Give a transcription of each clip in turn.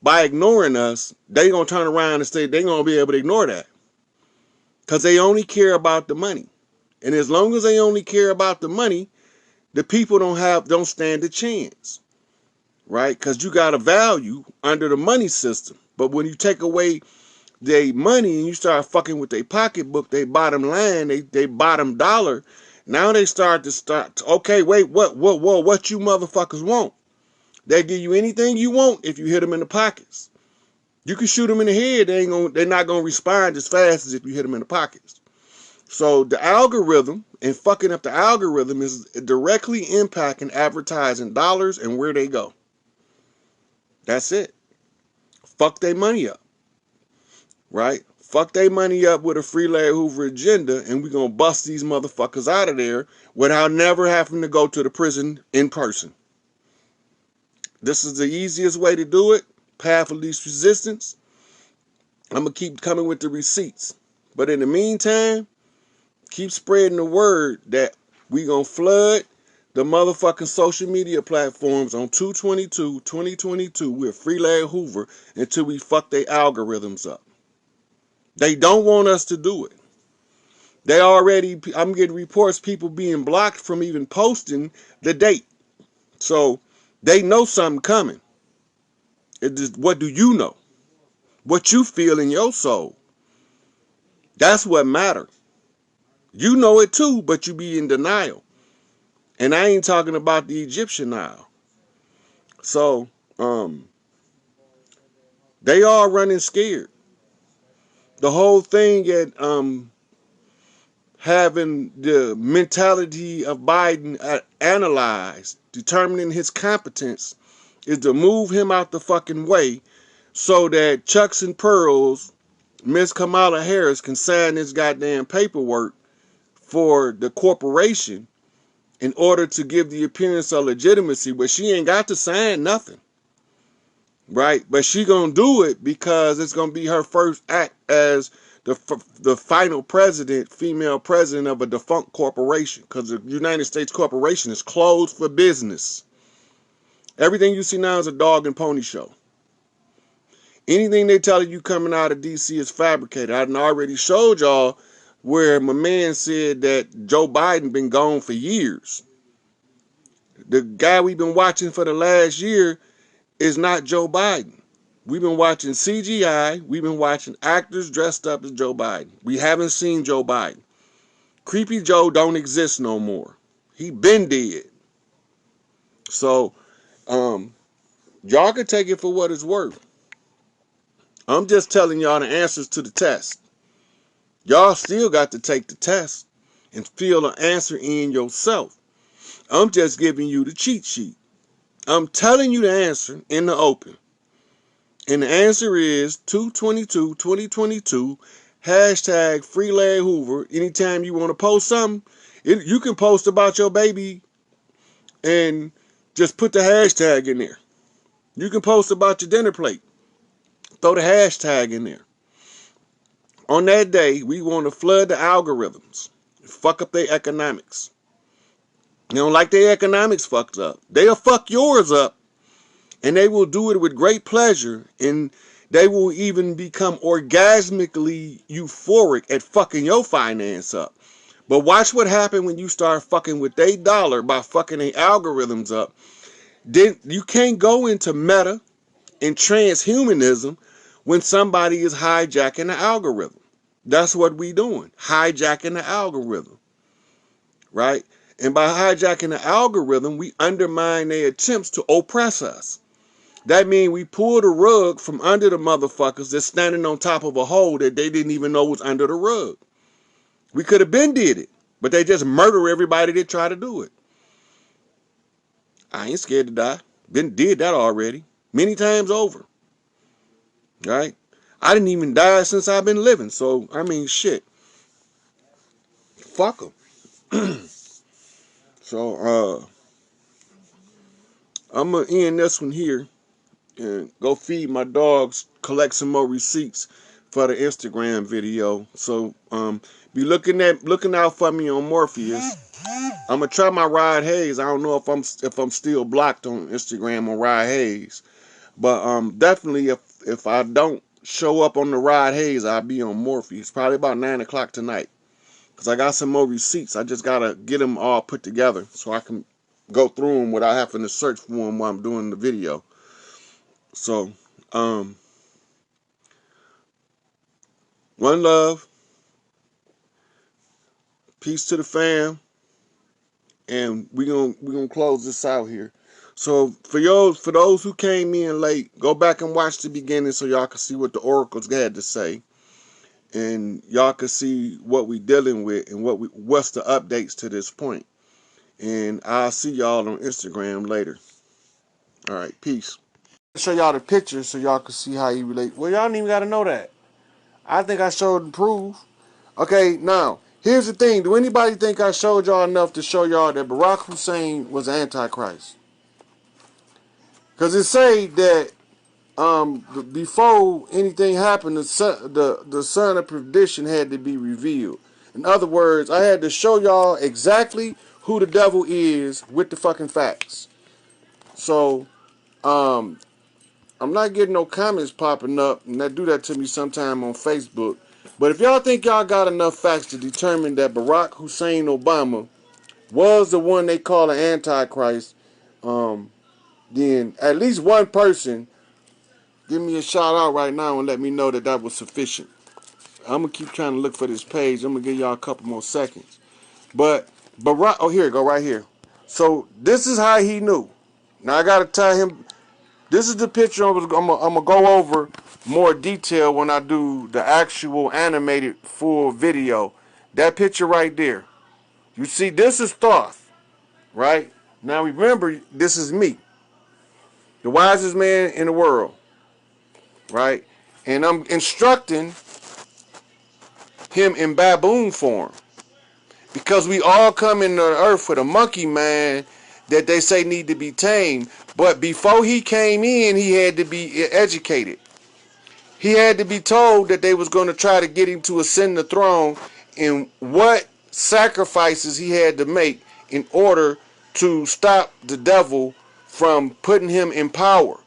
by ignoring us, they gonna turn around and say they gonna be able to ignore that. Because they only care about the money. And as long as they only care about the money, the people don't stand a chance. Right? Because you got a value under the money system. But when you take away their money and you start fucking with their pocketbook, they bottom line, they bottom dollar, now they start, okay, wait, what you motherfuckers want? They give you anything you want if you hit them in the pockets. You can shoot them in the head, they're not gonna respond as fast as if you hit them in the pockets. So the algorithm and fucking up the algorithm is directly impacting advertising dollars and where they go. That's it. Fuck their money up. Right? Fuck their money up with a free Larry Hoover agenda, and we're gonna bust these motherfuckers out of there without never having to go to the prison in person. This is the easiest way to do it. Path of least resistance. I'm gonna keep coming with the receipts. But in the meantime, keep spreading the word that we gonna flood the motherfucking social media platforms on 2/22/2022 with free Larry Hoover until we fuck their algorithms up. They don't want us to do it. I'm getting reports people being blocked from even posting the date. So they know something coming. What do you know? What you feel in your soul. That's what matters. You know it too, but you be in denial. And I ain't talking about the Egyptian Nile. So, they are running scared. The whole thing at having the mentality of Biden analyzed, determining his competence, is to move him out the fucking way so that Chucks and Pearls, Miss Kamala Harris, can sign this goddamn paperwork for the corporation in order to give the appearance of legitimacy, but she ain't got to sign nothing. Right? But she gonna do it because it's gonna be her first act as the final president, female president of a defunct corporation, because the United States corporation is closed for business. Everything you see now is a dog and pony show. Anything they tell you coming out of DC is fabricated. I already showed y'all where my man said that Joe Biden been gone for years. The guy we've been watching for the last year is not Joe Biden. We've been watching CGI. We've been watching actors dressed up as Joe Biden. We haven't seen Joe Biden. Creepy Joe don't exist no more. He been dead. So, y'all can take it for what it's worth. I'm just telling y'all the answers to the test. Y'all still got to take the test and feel the answer in yourself. I'm just giving you the cheat sheet. I'm telling you the answer in the open. And the answer is 2/22/2022, hashtag free Larry Hoover. Anytime you want to post something, you can post about your baby and just put the hashtag in there. You can post about your dinner plate. Throw the hashtag in there. On that day, we want to flood the algorithms. Fuck up their economics. They don't like their economics fucked up. They'll fuck yours up. And they will do it with great pleasure. And they will even become orgasmically euphoric at fucking your finance up. But watch what happens when you start fucking with their dollar by fucking their algorithms up. Then you can't go into meta and transhumanism when somebody is hijacking the algorithm. That's what we doing. Hijacking the algorithm. Right? And by hijacking the algorithm, we undermine their attempts to oppress us. That means we pull the rug from under the motherfuckers that's standing on top of a hole that they didn't even know was under the rug. We could have been did it, but they just murder everybody that try to do it. I ain't scared to die. Did that already. Many times over. Right? I didn't even die since I've been living. So, I mean, shit. Fuck them. So, I'm going to end this one here and go feed my dogs, collect some more receipts for the Instagram video. So, be looking out for me on Morpheus. I'm gonna try my Rod Hayes. I don't know if I'm still blocked on Instagram on Rod Hayes, But definitely if I don't show up on the ride haze, I'll be on Morpheus. Probably about 9 o'clock tonight. Because I got some more receipts. I just got to get them all put together so I can go through them without having to search for them while I'm doing the video. So, one love, peace to the fam, and we gonna close this out here. So for those who came in late, go back and watch the beginning so y'all can see what the oracles had to say, and y'all can see what we dealing with and what's the updates to this point. And I'll see y'all on Instagram later. All right, peace. Show y'all the picture so y'all can see how he relate. Well, y'all don't even gotta know that. I think I showed and proved. Okay, now here's the thing. Do anybody think I showed y'all enough to show y'all that Barack Hussein was Antichrist? Because it say that before anything happened, the son of perdition had to be revealed. In other words, I had to show y'all exactly who the devil is with the fucking facts. So, I'm not getting no comments popping up, and they do that to me sometime on Facebook. But if y'all think y'all got enough facts to determine that Barack Hussein Obama was the one they call an Antichrist, then at least one person give me a shout out right now and let me know that that was sufficient. I'm going to keep trying to look for this page. I'm going to give y'all a couple more seconds. But Barack, oh, here it go, right here. So this is how he knew. Now I got to tell him, this is the picture I'm going to go over more detail when I do the actual animated full video. That picture right there. You see, this is Thoth, right? Now remember, this is me, the wisest man in the world, right? And I'm instructing him in baboon form. Because we all come into the earth with a monkey mind that they say need to be tamed. But before he came in, he had to be educated. He had to be told that they was going to try to get him to ascend the throne and what sacrifices he had to make in order to stop the devil from putting him in power.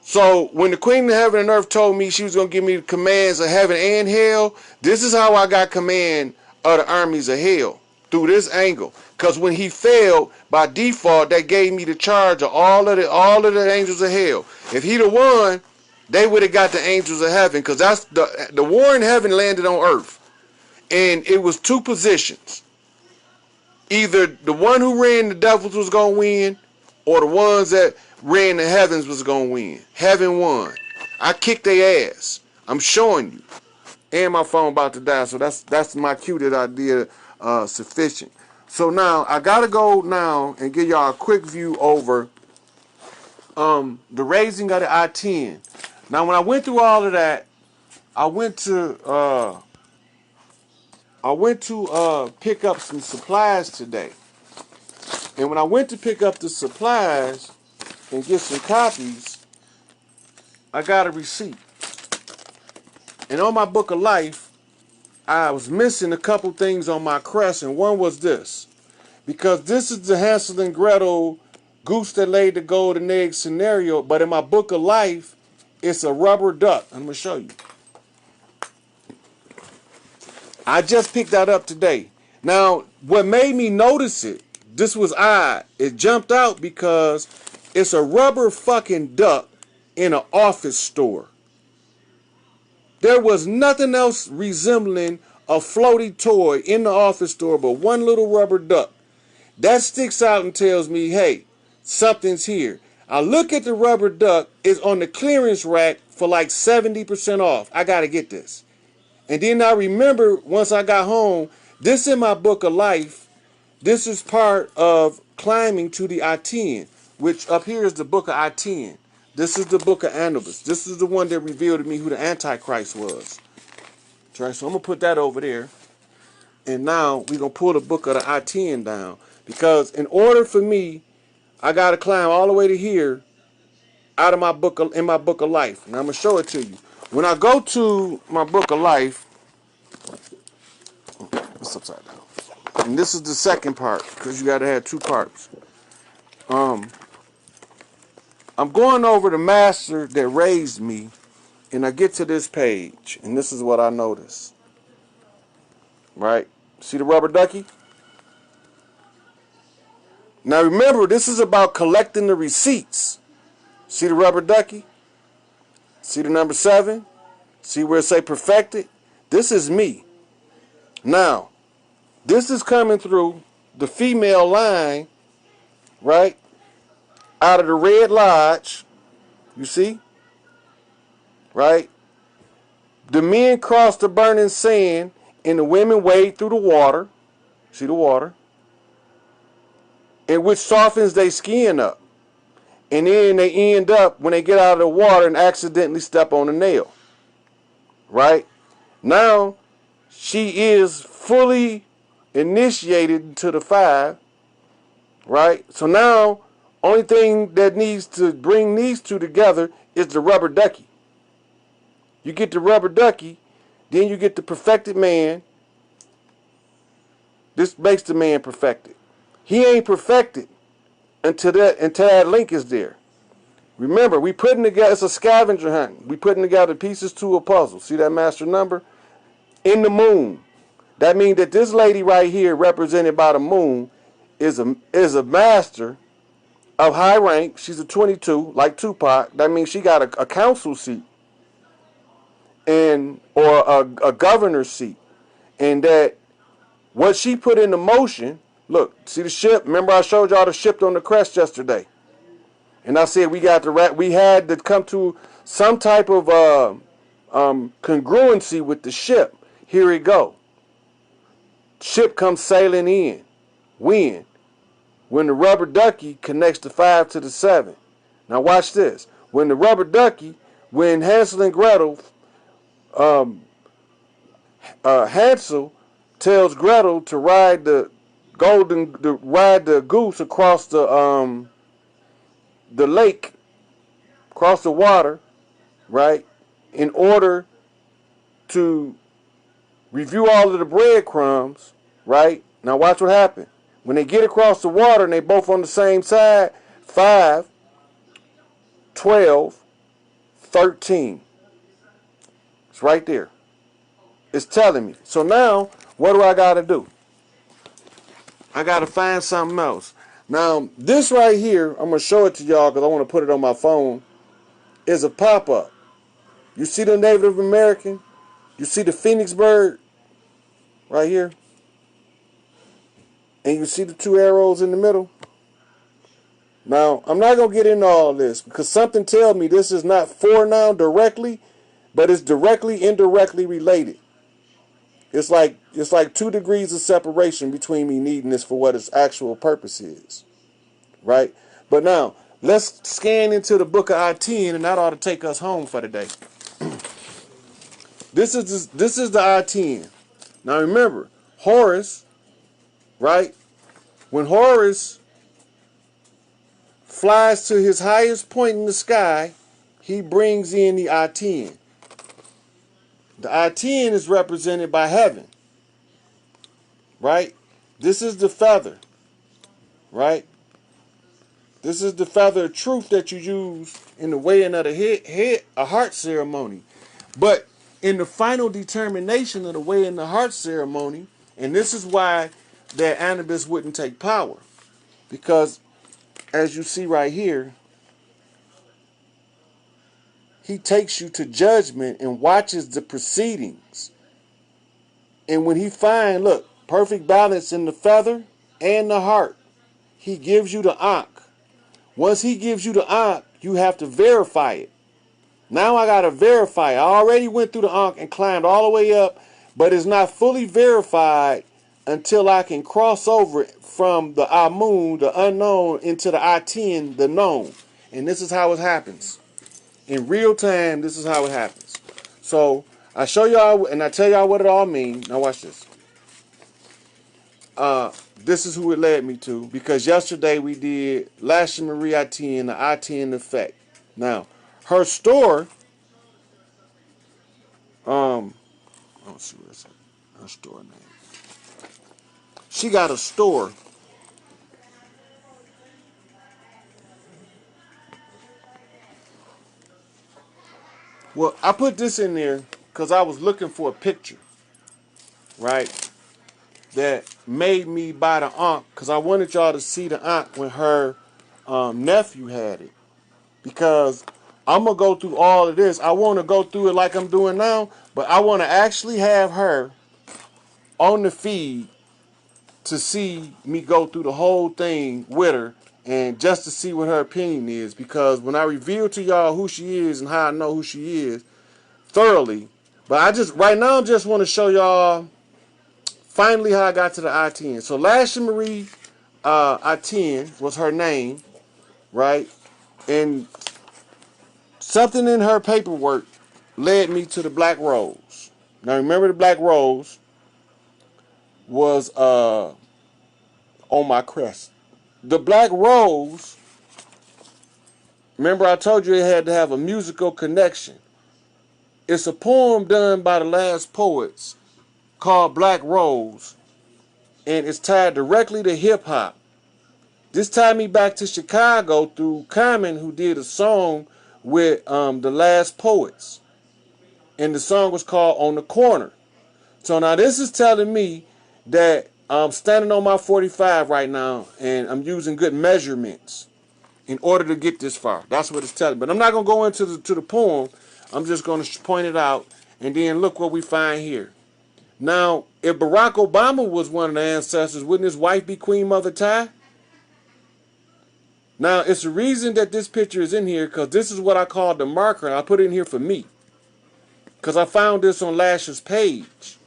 So when the Queen of Heaven and Earth told me she was going to give me the commands of heaven and hell, this is how I got command of the armies of hell, through this angle. Because when he failed, by default, that gave me the charge of all of the angels of hell. If he'd have won, they would have got the angels of heaven, because that's the war in heaven landed on earth. And it was two positions. Either the one who ran the devils was going to win, or the ones that ran the heavens was going to win. Heaven won. I kicked their ass. I'm showing you. And my phone about to die, so that's my cue that I did sufficient. So now, I got to go now and give y'all a quick view over the raising of the I-10. Now, when I went through all of that, I went to pick up some supplies today. And when I went to pick up the supplies and get some copies, I got a receipt. And on my book of life, I was missing a couple things on my crest, and one was this. Because this is the Hansel and Gretel goose that laid the golden egg scenario, but in my book of life, it's a rubber duck. I'm going to show you. I just picked that up today. Now, what made me notice it, this was odd. It jumped out because it's a rubber fucking duck in an office store. There was nothing else resembling a floaty toy in the office store but one little rubber duck. That sticks out and tells me, hey, something's here. I look at the rubber duck, it's on the clearance rack for like 70% off. I gotta get this. And then I remember once I got home, this in my book of life, this is part of climbing to the I-10, which up here is the book of I-10. This is the book of Anubis. This is the one that revealed to me who the Antichrist was. Right, so I'm going to put that over there. And now we're going to pull the book of the I-10 down. Because in order for me, I got to climb all the way to here out of my book in my book of life. And I'm going to show it to you. When I go to my book of life, it's upside down. And this is the second part, because you got to have two parts. I'm going over the master that raised me, and I get to this page, and this is what I notice. Right? See the rubber ducky? Now remember, this is about collecting the receipts. See the rubber ducky? See the number 7? See where it say perfected? This is me. Now, this is coming through the female line, right? Out of the red lodge. You see? Right? The men cross the burning sand and the women wade through the water. See the water? And which softens their skin up. And then they end up, when they get out of the water, and accidentally step on a nail. Right? Now, she is fully initiated to the 5. Right? So now, only thing that needs to bring these two together is the rubber ducky. You get the rubber ducky, then you get the perfected man. This makes the man perfected. He ain't perfected until that link is there. Remember, we putting together, it's a scavenger hunt. We putting together pieces to a puzzle. See that master number? In the moon. That means that this lady right here, represented by the moon, is a master of high rank. She's a 22, like Tupac. That means she got a council seat, or a governor's seat. And that what she put into motion, look, see the ship? Remember I showed y'all the ship on the crest yesterday. And I said we had to come to some type of congruency with the ship. Here we go. Ship comes sailing in. When? When the rubber ducky connects the 5 to the 7. Now watch this. When the rubber ducky, when Hansel and Gretel, Hansel tells Gretel to ride the goose across the lake, across the water, right, in order to review all of the breadcrumbs, right? Now watch what happened. When they get across the water and they both on the same side, 5, 12, 13. It's right there. It's telling me. So now, what do I got to do? I got to find something else. Now, this right here, I'm going to show it to y'all because I want to put it on my phone, is a pop-up. You see the Native American? You see the phoenix bird right here? And you see the 2 arrows in the middle? Now, I'm not going to get into all this because something tells me this is not four-noun directly, but it's directly, indirectly related. It's like 2 degrees of separation between me needing this for what its actual purpose is. Right? But now, let's scan into the book of I-10, and that ought to take us home for the day. This is the I-10. Now remember, Horus, right? When Horus flies to his highest point in the sky, he brings in the I-10. The I-10 is represented by heaven, right? This is the feather, right? This is the feather of truth that you use in the weighing of the a heart ceremony. But in the final determination of the weighing the heart ceremony, and this is why that Anubis wouldn't take power, because as you see right here, he takes you to judgment and watches the proceedings. And when he finds, look, perfect balance in the feather and the heart, he gives you the Ankh. Once he gives you the Ankh, you have to verify it. Now I got to verify it. I already went through the Ankh and climbed all the way up, but it's not fully verified until I can cross over from the Amun, the unknown, into the I-10, the known. And this is how it happens. In real time, this is how it happens. So I show y'all and I tell y'all what it all means. Now watch this. This is who it led me to, because yesterday we did Lasha Marie I-10, the I-10 effect. Now, her store, let's see what's her store name. She got a store Well, I put this in there because I was looking for a picture, right? That made me buy the Ankh because I wanted y'all to see the Ankh when her nephew had it. Because I'm going to go through all of this. I want to go through it like I'm doing now, but I want to actually have her on the feed to see me go through the whole thing with her and just to see what her opinion is. Because when I reveal to y'all who she is and how I know who she is thoroughly, but I just, right now, just want to show y'all finally how I got to the I-10. So Lashley Marie I-10 was her name, right? And something in her paperwork led me to the Black Rose. Now remember, the Black Rose was on my crest. The Black Rose, remember I told you it had to have a musical connection. It's a poem done by the last poets called Black Rose, and it's tied directly to hip hop. This tied me back to Chicago through Common, who did a song with the last poets. And the song was called On the Corner. So now this is telling me that I'm standing on my 45 right now and I'm using good measurements in order to get this far. That's what it's telling me. But I'm not going to go into the poem. I'm just going to point it out. And then look what we find here. Now, if Barack Obama was one of the ancestors, wouldn't his wife be Queen Mother Ty? Now, it's the reason that this picture is in here because this is what I call the marker. And I put it in here for me. Because I found this on Lash's page.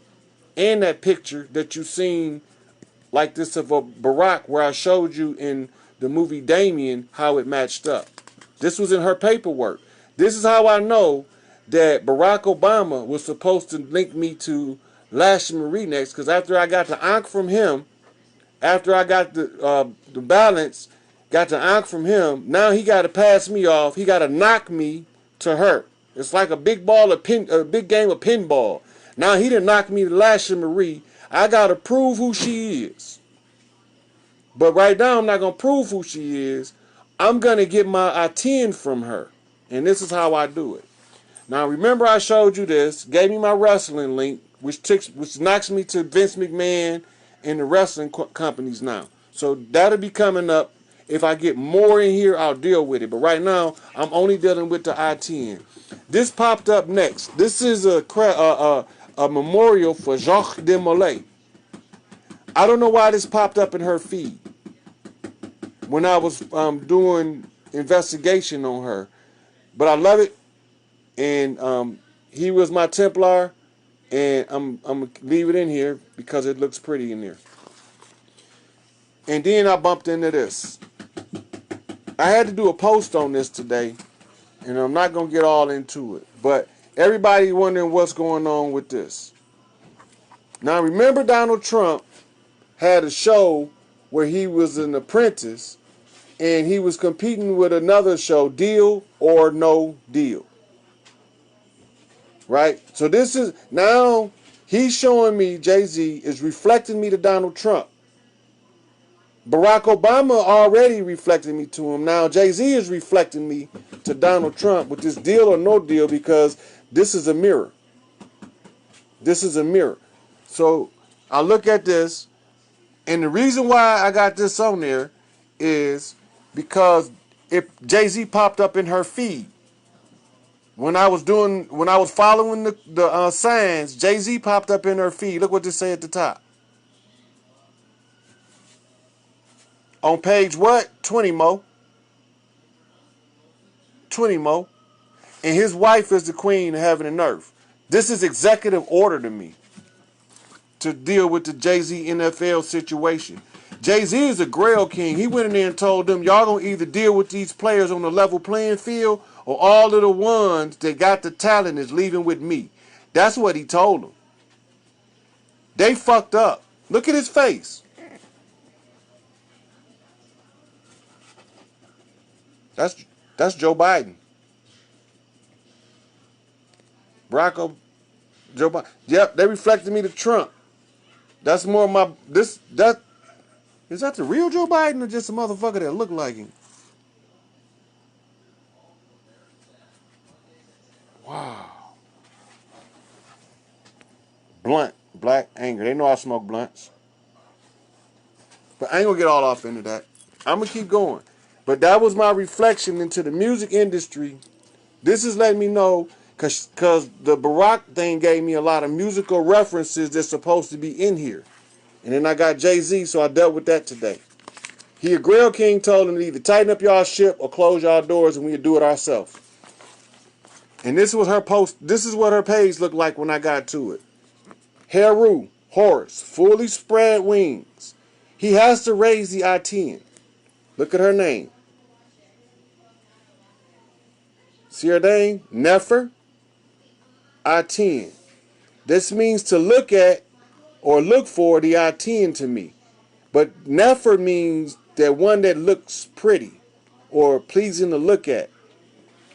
And that picture that you seen like this of a Barack where I showed you in the movie Damien how it matched up. This was in her paperwork. This is how I know that Barack Obama was supposed to link me to Lashley Marie next, because after I got the Ankh from him, after I got the balance, got the Ankh from him, now he got to pass me off. He got to knock me to her. It's like a big big game of pinball. Now he done knocked me to Lashley Marie. I got to prove who she is. But right now I'm not going to prove who she is. I'm going to get my I-10 from her. And this is how I do it. Now remember I showed you this, gave me my wrestling link, which knocks me to Vince McMahon and the wrestling companies now. So that'll be coming up. If I get more in here, I'll deal with it. But right now, I'm only dealing with the I-10. This popped up next. This is a memorial for Jacques de Molay. I don't know why this popped up in her feed when I was doing investigation on her. But I love it. And he was my Templar. And I'm going to leave it in here because it looks pretty in there. And then I bumped into this. I had to do a post on this today. And I'm not going to get all into it. But everybody wondering what's going on with this. Now remember Donald Trump had a show where he was an apprentice. And he was competing with another show, Deal or No Deal. Right? So this is, now he's showing me, Jay-Z is reflecting me to Donald Trump. Barack Obama already reflected me to him. Now Jay-Z is reflecting me to Donald Trump with this Deal or No Deal because this is a mirror. This is a mirror. So I look at this, and the reason why I got this on there is because if Jay-Z popped up in her feed. When I was following the signs, Jay-Z popped up in her feed. Look what this say at the top. On page what? 20 mo. 20 mo. And his wife is the queen of heaven and earth. This is executive order to me to deal with the Jay-Z NFL situation. Jay-Z is a Grail king. He went in there and told them, y'all gonna either deal with these players on a level playing field or all of the ones that got the talent is leaving with me. That's what he told them. They fucked up. Look at his face. That's Joe Biden. Joe Biden. Yep, they reflected me to Trump. That's more my is that the real Joe Biden or just a motherfucker that looked like him? Wow. Blunt, black anger. They know I smoke blunts. But I ain't gonna get all off into that. I'm gonna keep going. But that was my reflection into the music industry. This is letting me know, cause the Barack thing gave me a lot of musical references that's supposed to be in here. And then I got Jay-Z, so I dealt with that today. Here, Grail King told him to either tighten up y'all ship or close y'all doors and we would do it ourselves. And this was her post. This is what her page looked like when I got to it. Heru, Horus, fully spread wings. He has to raise the I-10. Look at her name. See her name? Nefer, I-10. This means to look at or look for the I-10 to me. But Nefer means that one that looks pretty or pleasing to look at,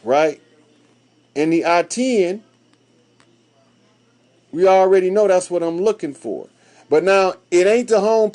right? And the I-10, we already know that's what I'm looking for. But now, it ain't the home